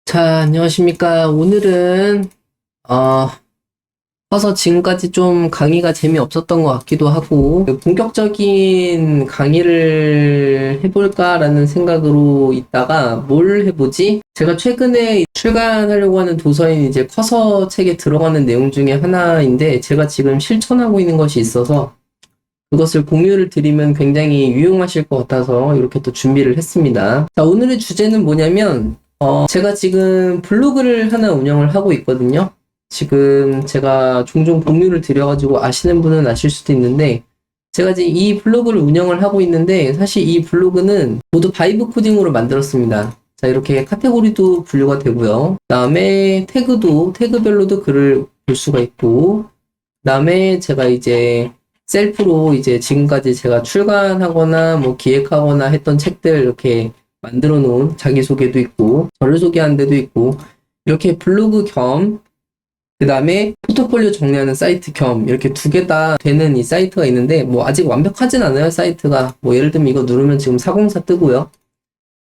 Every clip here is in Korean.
자, 안녕하십니까. 오늘은, 커서 지금까지 좀 강의가 재미없었던 것 같기도 하고, 본격적인 강의를 해볼까라는 생각으로 있다가, 뭘 해보지? 제가 최근에 출간하려고 하는 도서인 이제 커서 책에 들어가는 내용 중에 하나인데, 제가 지금 실천하고 있는 것이 있어서, 그것을 공유를 드리면 굉장히 유용하실 것 같아서 이렇게 또 준비를 했습니다. 자, 오늘의 주제는 뭐냐면, 제가 지금 블로그를 하나 운영을 하고 있거든요. 지금 제가 종종 공유를 드려가지고 아시는 분은 아실 수도 있는데, 제가 지금 이 블로그를 운영을 하고 있는데, 사실 이 블로그는 모두 바이브 코딩으로 만들었습니다. 자, 이렇게 카테고리도 분류가 되고요. 그 다음에 태그별로도 글을 볼 수가 있고, 그 다음에 제가 이제 셀프로 이제 지금까지 제가 출간하거나 뭐 기획하거나 했던 책들 이렇게 만들어 놓은 자기소개도 있고, 저를 소개하는 데도 있고, 이렇게 블로그 겸, 그 다음에 포트폴리오 정리하는 사이트 겸, 이렇게 두 개 다 되는 이 사이트가 있는데, 뭐 아직 완벽하진 않아요, 사이트가. 뭐 예를 들면 이거 누르면 지금 404 뜨고요.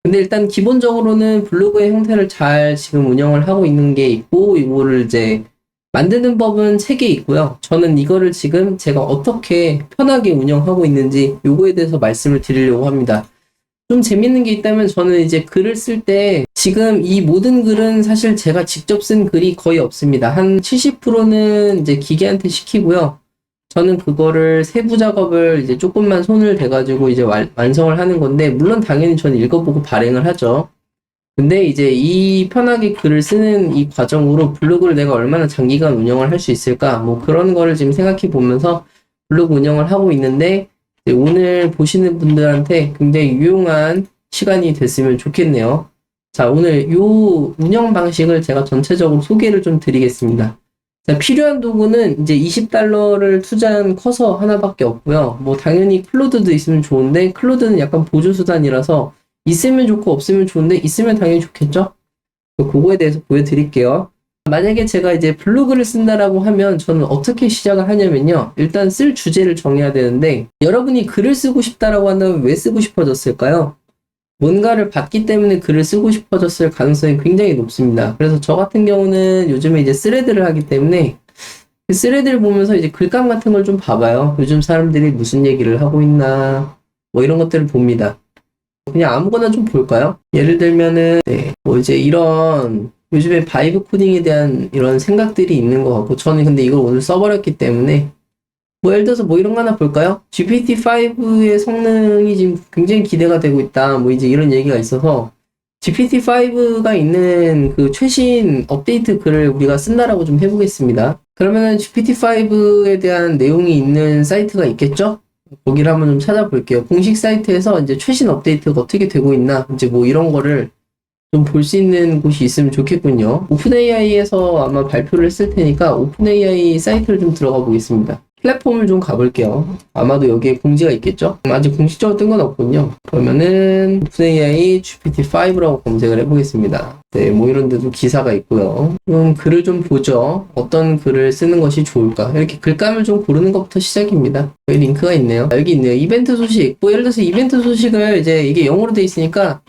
근데 일단 기본적으로는 블로그의 형태를 잘 지금 운영을 하고 있는 게 있고, 이거를 이제 만드는 법은 책에 있고요. 저는 이거를 지금 제가 어떻게 편하게 운영하고 있는지 요거에 대해서 말씀을 드리려고 합니다. 좀 재밌는 게 있다면 저는 이제 글을 쓸 때 지금 이 모든 글은 사실 제가 직접 쓴 글이 거의 없습니다. 한 70%는 이제 기계한테 시키고요. 저는 그거를 세부 작업을 이제 조금만 손을 대가지고 이제 완성을 하는 건데, 물론 당연히 저는 읽어보고 발행을 하죠. 근데 이제 이 편하게 글을 쓰는 이 과정으로 블로그를 내가 얼마나 장기간 운영을 할 수 있을까? 뭐 그런 거를 지금 생각해 보면서 블로그 운영을 하고 있는데, 오늘 보시는 분들한테 굉장히 유용한 시간이 됐으면 좋겠네요. 자, 오늘 요 운영 방식을 제가 전체적으로 소개를 좀 드리겠습니다. 자, 필요한 도구는 이제 $20를 투자한 커서 하나밖에 없고요. 뭐 당연히 클로드도 있으면 좋은데, 클로드는 약간 보조 수단이라서 있으면 좋고 없으면 좋은데, 있으면 당연히 좋겠죠? 그거에 대해서 보여드릴게요. 만약에 제가 이제 블로그를 쓴다라고 하면 저는 어떻게 시작을 하냐면요. 일단 쓸 주제를 정해야 되는데, 여러분이 글을 쓰고 싶다라고 한다면 왜 쓰고 싶어졌을까요? 뭔가를 봤기 때문에 글을 쓰고 싶어졌을 가능성이 굉장히 높습니다. 그래서 저 같은 경우는 요즘에 이제 스레드를 하기 때문에 그 스레드를 보면서 이제 글감 같은 걸 좀 봐봐요. 요즘 사람들이 무슨 얘기를 하고 있나, 뭐 이런 것들을 봅니다. 그냥 아무거나 좀 볼까요? 예를 들면은, 뭐 이제 이런, 요즘에 바이브 코딩에 대한 이런 생각들이 있는 것 같고, 저는 근데 이걸 오늘 써버렸기 때문에, 뭐 예를 들어서 뭐 이런 거 하나 볼까요? GPT-5의 성능이 지금 굉장히 기대가 되고 있다. 뭐 이제 이런 얘기가 있어서, GPT-5가 있는 그 최신 업데이트 글을 우리가 쓴다라고 좀 해보겠습니다. 그러면은 GPT-5에 대한 내용이 있는 사이트가 있겠죠? 거기를 한번 좀 찾아볼게요. 공식 사이트에서 이제 최신 업데이트가 어떻게 되고 있나, 이제 뭐 이런 거를 좀 볼 수 있는 곳이 있으면 좋겠군요. 오픈AI에서 아마 발표를 했을 테니까 오픈AI 사이트를 좀 들어가 보겠습니다. 플랫폼을 좀 가볼게요. 아마도 여기에 공지가 있겠죠? 아직 공식적으로 뜬 건 없군요. 그러면은 오픈AI GPT-5라고 검색을 해보겠습니다. 네, 뭐 이런 데도 기사가 있고요. 그럼 글을 좀 보죠. 어떤 글을 쓰는 것이 좋을까? 이렇게 글감을 좀 고르는 것부터 시작입니다. 여기 링크가 있네요. 여기 있네요. 이벤트 소식. 뭐 예를 들어서 이벤트 소식을 이제 이게 영어로 돼 있으니까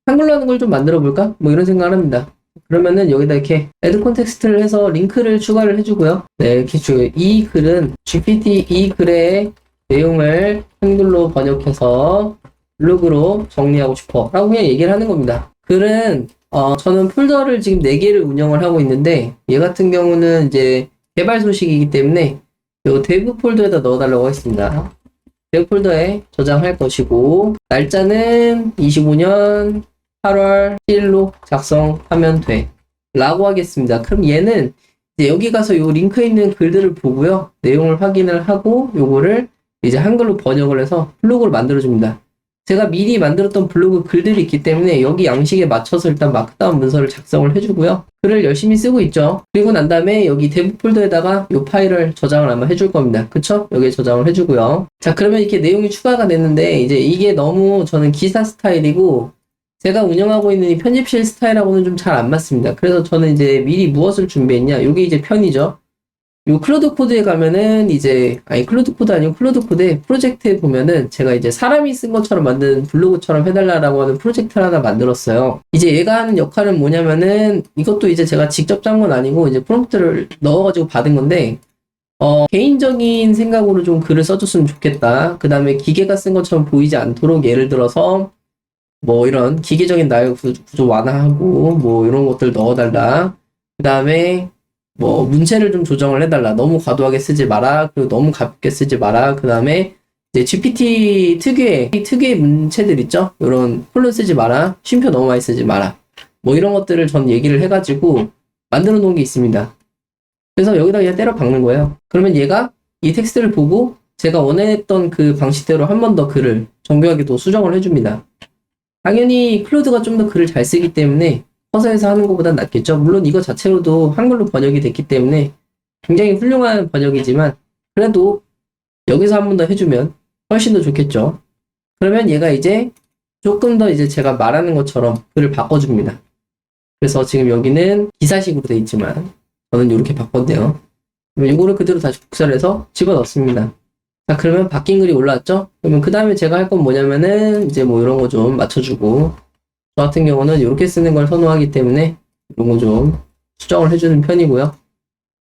한글로 하는 걸 좀 만들어 볼까? 뭐 이런 생각을 합니다. 그러면은 여기다 이렇게 add 콘텍스트를 해서 링크를 추가를 해주고요. 네, 이렇게 이 글은 GPT 이 글의 내용을 한글로 번역해서 블로그로 정리하고 싶어 라고 그냥 얘기를 하는 겁니다. 글은 저는 폴더를 지금 4개를 운영을 하고 있는데, 얘 같은 경우는 이제 개발 소식이기 때문에 요 데브 폴더에다 넣어달라고 하겠습니다. 데브 폴더에 저장할 것이고, 날짜는 25년 8월 7일로 작성하면 돼 라고 하겠습니다. 그럼 얘는 이제 여기 가서 요 링크에 있는 글들을 보고요, 내용을 확인을 하고 요거를 이제 한글로 번역을 해서 블로그를 만들어줍니다. 제가 미리 만들었던 블로그 글들이 있기 때문에 여기 양식에 맞춰서 일단 마크다운 문서를 작성을 해주고요, 글을 열심히 쓰고 있죠. 그리고 난 다음에 여기 데브 폴더에다가 요 파일을 저장을 아마 해줄 겁니다. 그쵸? 여기에 저장을 해주고요. 자, 그러면 이렇게 내용이 추가가 됐는데, 이제 이게 너무 저는 기사 스타일이고 제가 운영하고 있는 이 편집실 스타일하고는 좀 잘 안 맞습니다. 그래서 저는 이제 미리 무엇을 준비했냐, 요게 이제 편이죠. 요 클로드 코드에 가면은 이제, 아니, 클로드 코드 아니고 클로드 코드의 프로젝트에 보면은 제가 이제 사람이 쓴 것처럼 만든 블로그처럼 해달라고 하는 프로젝트를 하나 만들었어요. 이제 얘가 하는 역할은 뭐냐면은 이것도 이제 제가 직접 짠 건 아니고 이제 프롬프트를 넣어가지고 받은 건데, 개인적인 생각으로 좀 글을 써줬으면 좋겠다. 그 다음에 기계가 쓴 것처럼 보이지 않도록 예를 들어서 뭐 이런 기계적인 나열 구조 완화하고 뭐 이런 것들 넣어달라. 그 다음에 뭐 문체를 좀 조정을 해달라. 너무 과도하게 쓰지 마라. 그리고 너무 가볍게 쓰지 마라. 그 다음에 이제 GPT 특유의 문체들 있죠? 이런 폴론 쓰지 마라. 쉼표 너무 많이 쓰지 마라. 뭐 이런 것들을 전 얘기를 해가지고 만들어 놓은 게 있습니다. 그래서 여기다 그냥 때려 박는 거예요. 그러면 얘가 이 텍스트를 보고 제가 원했던 그 방식대로 한 번 더 글을 정교하게 또 수정을 해줍니다. 당연히 클로드가 좀 더 글을 잘 쓰기 때문에 커서에서 하는 것보단 낫겠죠. 물론 이거 자체로도 한글로 번역이 됐기 때문에 굉장히 훌륭한 번역이지만 그래도 여기서 한 번 더 해주면 훨씬 더 좋겠죠. 그러면 얘가 이제 조금 더 이제 제가 말하는 것처럼 글을 바꿔줍니다. 그래서 지금 여기는 기사식으로 돼 있지만 저는 이렇게 바꿨네요. 그러면 이거를 그대로 다시 복사를 해서 집어넣습니다. 자, 그러면 바뀐 글이 올라왔죠? 그러면 그 다음에 제가 할 건 뭐냐면은 이제 뭐 이런 거 좀 맞춰주고 저 같은 경우는 이렇게 쓰는 걸 선호하기 때문에 이런 거 좀 수정을 해주는 편이고요.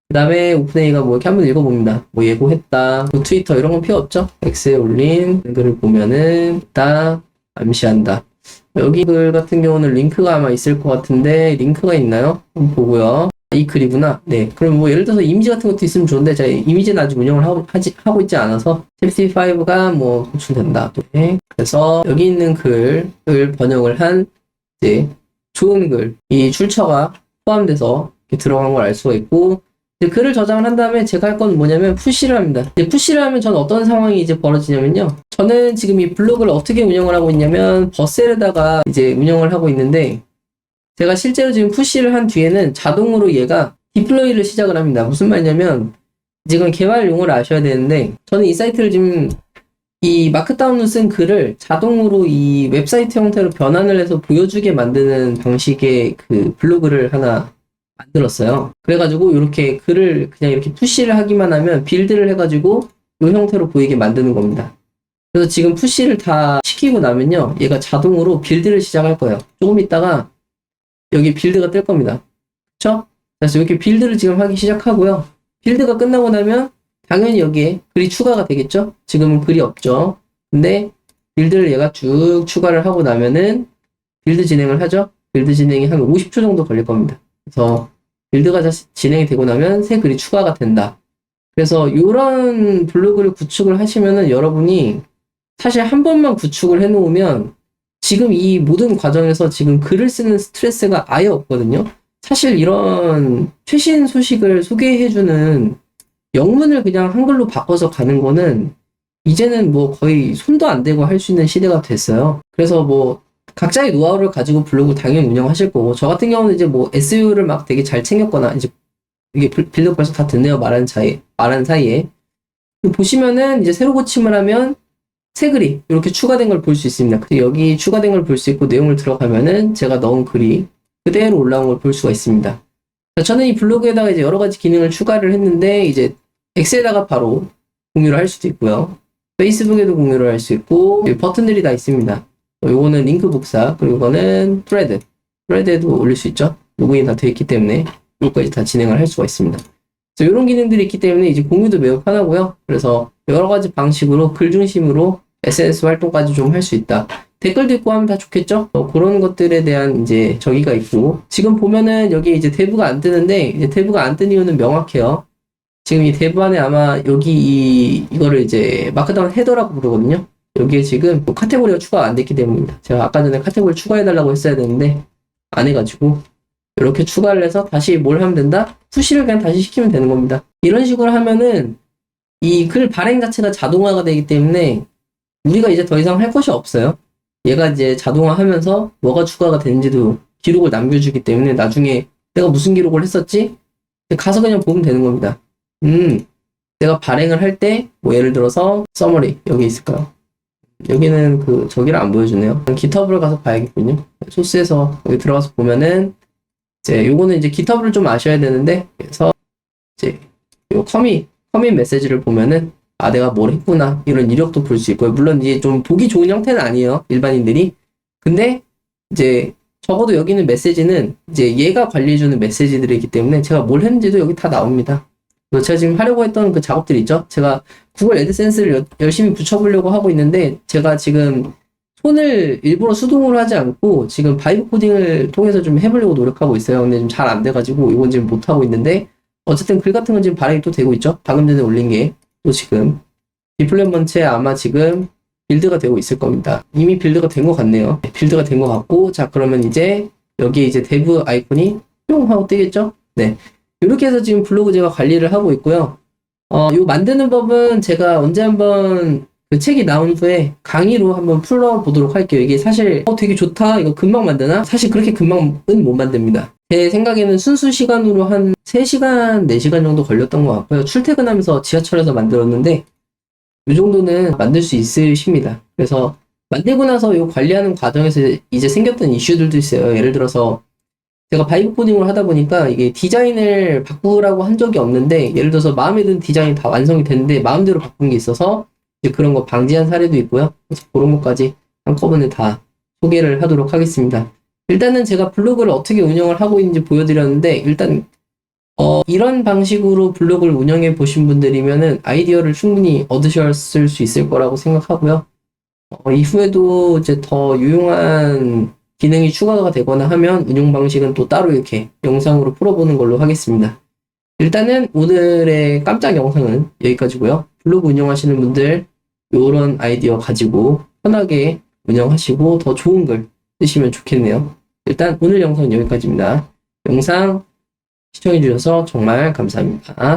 그 다음에 오픈AI가 뭐 이렇게 한번 읽어봅니다. 뭐 예고했다, 뭐 트위터 이런 건 필요 없죠? X에 올린 글을 보면은 딱 암시한다. 여기 글 같은 경우는 링크가 아마 있을 것 같은데 링크가 있나요? 한번 보고요. 이 글이구나. 네. 그럼 뭐 예를 들어서 이미지 같은 것도 있으면 좋은데 제가 이미지는 아직 운영을 하고 있지 않아서 GPT-5가 뭐 노출된다. 네. 그래서 여기 있는 글을 번역을 한 이제 좋은 글, 이 출처가 포함돼서 이렇게 들어간 걸 알 수가 있고 이제 글을 저장을 한 다음에 제가 할 건 뭐냐면 푸시를 합니다. 이제 푸시를 하면 저는 어떤 상황이 이제 벌어지냐면요. 저는 지금 이 블로그를 어떻게 운영을 하고 있냐면 버셀에다가 이제 운영을 하고 있는데 제가 실제로 지금 푸시를 한 뒤에는 자동으로 얘가 디플로이를 시작을 합니다. 무슨 말이냐면 지금 개발 용어를 아셔야 되는데 저는 이 사이트를 지금 이 마크다운으로 쓴 글을 자동으로 이 웹사이트 형태로 변환을 해서 보여주게 만드는 방식의 그 블로그를 하나 만들었어요. 그래가지고 이렇게 글을 그냥 이렇게 푸시를 하기만 하면 빌드를 해가지고 이 형태로 보이게 만드는 겁니다. 그래서 지금 푸시를 다 시키고 나면요. 얘가 자동으로 빌드를 시작할 거예요. 조금 있다가 여기 빌드가 뜰 겁니다. 그쵸? 그래서 이렇게 빌드를 지금 하기 시작하고요. 빌드가 끝나고 나면 당연히 여기에 글이 추가가 되겠죠? 지금은 글이 없죠. 근데 빌드를 얘가 쭉 추가를 하고 나면은 빌드 진행을 하죠? 빌드 진행이 한 50초 정도 걸릴 겁니다. 그래서 빌드가 진행이 되고 나면 새 글이 추가가 된다. 그래서 이런 블로그를 구축을 하시면은 여러분이 사실 한 번만 구축을 해놓으면 지금 이 모든 과정에서 지금 글을 쓰는 스트레스가 아예 없거든요. 사실 이런 최신 소식을 소개해주는 영문을 그냥 한글로 바꿔서 가는 거는 이제는 뭐 거의 손도 안 대고 할 수 있는 시대가 됐어요. 그래서 뭐 각자의 노하우를 가지고 블로그 당연히 운영하실 거고 저 같은 경우는 이제 뭐 SEO를 막 되게 잘 챙겼거나 이제 이게 빌드 벌써 다 됐네요. 말하는 사이에 보시면은 이제 새로 고침을 하면 새 글이 이렇게 추가된 걸 볼 수 있습니다. 여기 추가된 걸 볼 수 있고 내용을 들어가면은 제가 넣은 글이 그대로 올라온 걸 볼 수가 있습니다. 저는 이 블로그에다가 이제 여러 가지 기능을 추가를 했는데 이제 X에다가 바로 공유를 할 수도 있고요. 페이스북에도 공유를 할 수 있고 버튼들이 다 있습니다. 요거는 링크 복사 그리고 이거는 트레드에도 올릴 수 있죠. 로그인 다 되어 있기 때문에 이것까지 다 진행을 할 수가 있습니다. 그래서 이런 기능들이 있기 때문에 이제 공유도 매우 편하고요. 그래서 여러 가지 방식으로 글 중심으로 SNS 활동까지 좀 할 수 있다. 댓글도 있고 하면 다 좋겠죠? 그런 것들에 대한 이제 저기가 있고 지금 보면은 여기 이제 대부가 안 뜨는데 이제 대부가 안 뜬 이유는 명확해요. 지금 이 대부 안에 아마 여기 이거를 이제 마크다운 헤더라고 부르거든요. 여기에 지금 카테고리가 추가가 안 됐기 때문입니다. 제가 아까 전에 카테고리 추가해달라고 했어야 되는데 안 해가지고 이렇게 추가를 해서 다시 뭘 하면 된다? 푸시를 그냥 다시 시키면 되는 겁니다. 이런 식으로 하면은 이 글 발행 자체가 자동화가 되기 때문에 우리가 이제 더 이상 할 것이 없어요. 얘가 이제 자동화하면서 뭐가 추가가 되는지도 기록을 남겨주기 때문에 나중에 내가 무슨 기록을 했었지? 가서 그냥 보면 되는 겁니다. 내가 발행을 할 때 뭐 예를 들어서 서머리 여기 있을까요? 여기는 그 저기를 안 보여주네요. GitHub을 가서 봐야겠군요. 소스에서 여기 들어가서 보면은 이제 요거는 이제 GitHub을 좀 아셔야 되는데 그래서 이제 요 커밋 메시지를 보면은 아, 내가 뭘 했구나, 이런 이력도 볼 수 있고요. 물론 이제 좀 보기 좋은 형태는 아니에요, 일반인들이. 근데 이제 적어도 여기 있는 메시지는 이제 얘가 관리해주는 메시지들이기 때문에 제가 뭘 했는지도 여기 다 나옵니다. 그래서 제가 지금 하려고 했던 그 작업들 있죠? 제가 구글 애드센스를 열심히 붙여보려고 하고 있는데, 제가 지금 손을 일부러 수동으로 하지 않고 지금 바이브 코딩을 통해서 좀 해보려고 노력하고 있어요. 근데 좀 잘 안 돼가지고 이건 지금 못하고 있는데, 어쨌든 글 같은 건 지금 발행이 또 되고 있죠? 방금 전에 올린 게 또 지금 디플레먼트에 아마 지금 빌드가 되고 있을 겁니다. 이미 빌드가 된 것 같네요. 빌드가 된 것 같고, 자, 그러면 이제 여기에 이제 데브 아이콘이 뿅 하고 뜨겠죠? 네. 이렇게 해서 지금 블로그 제가 관리를 하고 있고요. 요 만드는 법은 제가 언제 한번 그 책이 나온 후에 강의로 한번 풀어보도록 할게요. 이게 사실 되게 좋다, 이거 금방 만드나? 사실 그렇게 금방은 못 만듭니다. 제 생각에는 순수 시간으로 한 3시간, 4시간 정도 걸렸던 것 같고요. 출퇴근하면서 지하철에서 만들었는데 이 정도는 만들 수 있으십니다. 그래서 만들고 나서 이 관리하는 과정에서 이제 생겼던 이슈들도 있어요. 예를 들어서 제가 바이브 코딩을 하다 보니까 이게 디자인을 바꾸라고 한 적이 없는데, 예를 들어서 마음에 드는 디자인이 다 완성이 됐는데 마음대로 바꾼 게 있어서 이제 그런 거 방지한 사례도 있고요. 그래서 그런 것까지 한꺼번에 다 소개를 하도록 하겠습니다. 일단은 제가 블로그를 어떻게 운영을 하고 있는지 보여드렸는데, 일단 이런 방식으로 블로그를 운영해 보신 분들이면은 아이디어를 충분히 얻으셨을 수 있을 거라고 생각하고요. 이후에도 이제 더 유용한 기능이 추가가 되거나 하면 운영 방식은 또 따로 이렇게 영상으로 풀어보는 걸로 하겠습니다. 일단은 오늘의 깜짝 영상은 여기까지고요. 블로그 운영하시는 분들 이런 아이디어 가지고 편하게 운영하시고 더 좋은 글 쓰시면 좋겠네요. 일단 오늘 영상은 여기까지입니다. 영상 시청해주셔서 정말 감사합니다.